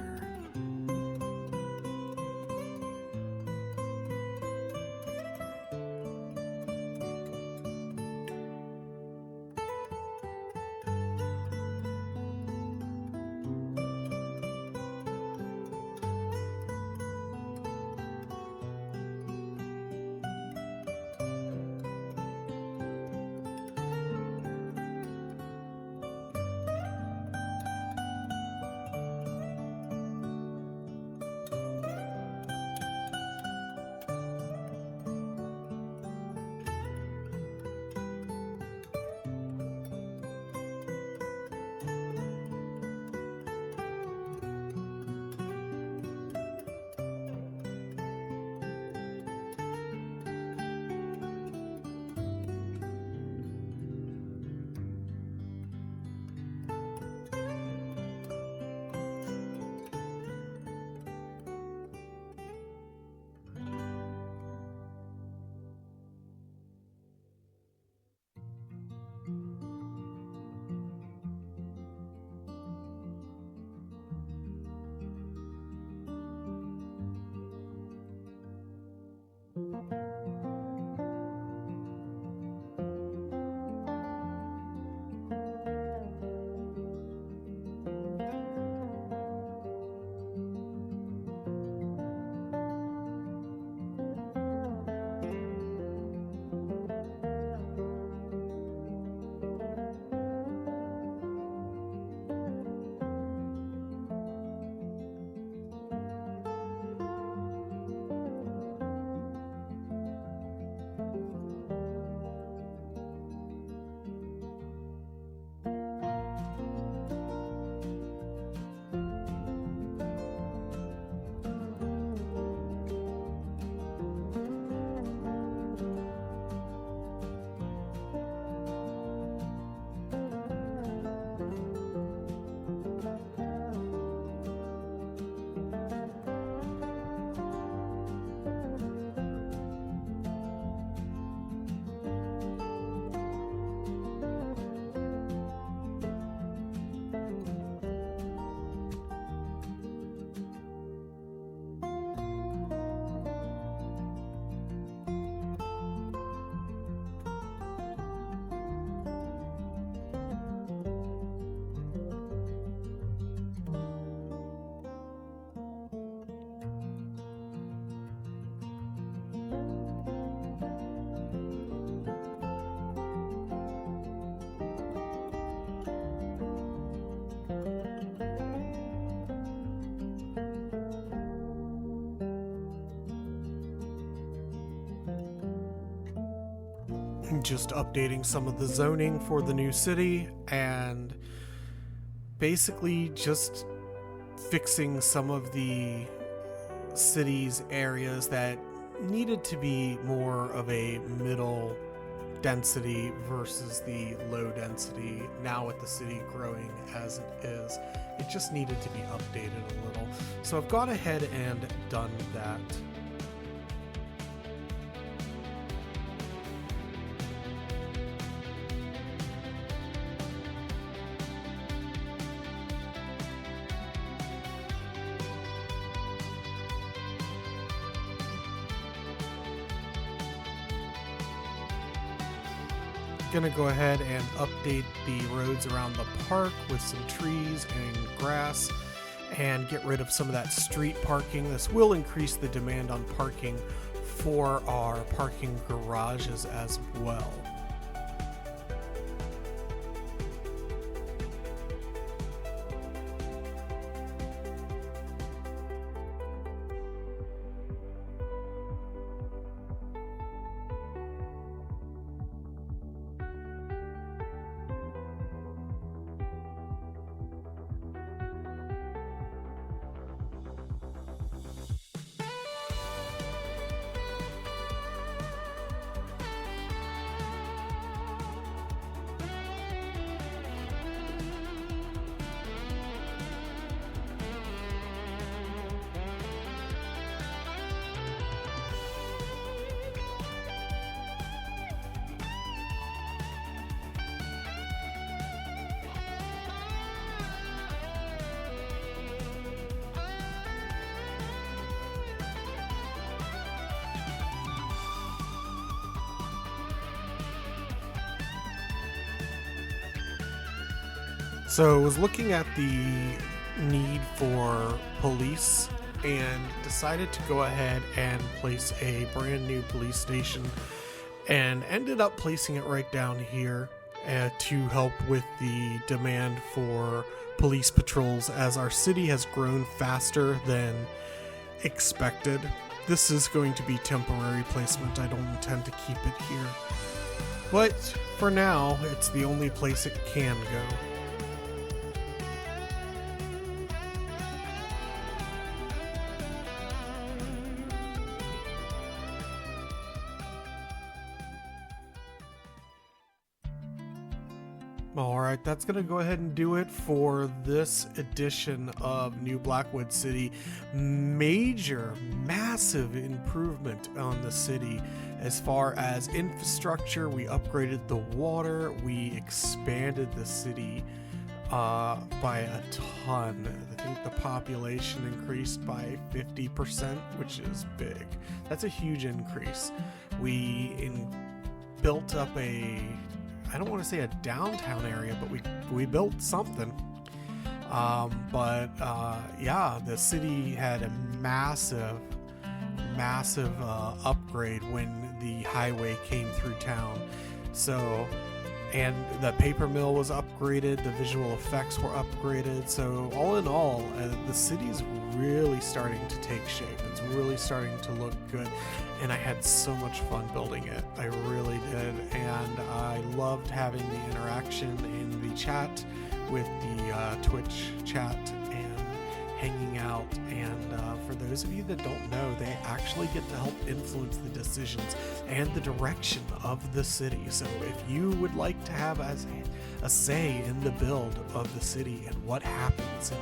Just updating some of the zoning for the new city and basically just fixing some of the city's areas that needed to be more of a middle density versus the low density. Now with the city growing as it is, it just needed to be updated a little. So I've gone ahead and done that. Gonna go ahead and update the roads around the park with some trees and grass and get rid of some of that street parking. This will increase the demand on parking for our parking garages as well. So I was looking at the need for police and decided to go ahead and place a brand new police station, and ended up placing it right down here to help with the demand for police patrols as our city has grown faster than expected. This is going to be temporary placement. I don't intend to keep it here, but for now it's the only place it can go. Alright, that's going to go ahead and do it for this edition of New Blackwood City. Massive improvement on the city as far as infrastructure. We upgraded the water, we expanded the city by a ton. I think the population increased by 50%, which is big. That's a huge increase. We built up I don't want to say a downtown area, but we built something. Yeah, the city had a massive upgrade when the highway came through town. So, and the paper mill was upgraded, the visual effects were upgraded. So all in all, the city's really starting to take shape. It's really starting to look good. And I had so much fun building it. I really did. And I loved having the interaction in the chat with the Twitch chat and hanging out. And for those of you that don't know, they actually get to help influence the decisions and the direction of the city. So if you would like to have a say in the build of the city and what happens and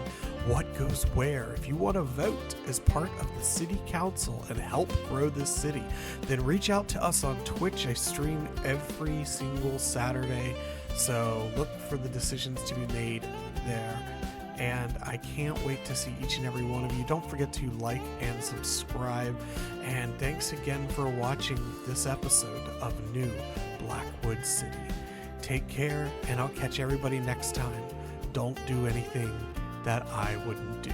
what goes where, if you want to vote as part of the city council and help grow this city, then reach out to us on Twitch. I stream every single Saturday, so look for the decisions to be made there. And I can't wait to see each and every one of you. Don't forget to like and subscribe. And thanks again for watching this episode of New Blackwood City. Take care, and I'll catch everybody next time. Don't do anything that I wouldn't do.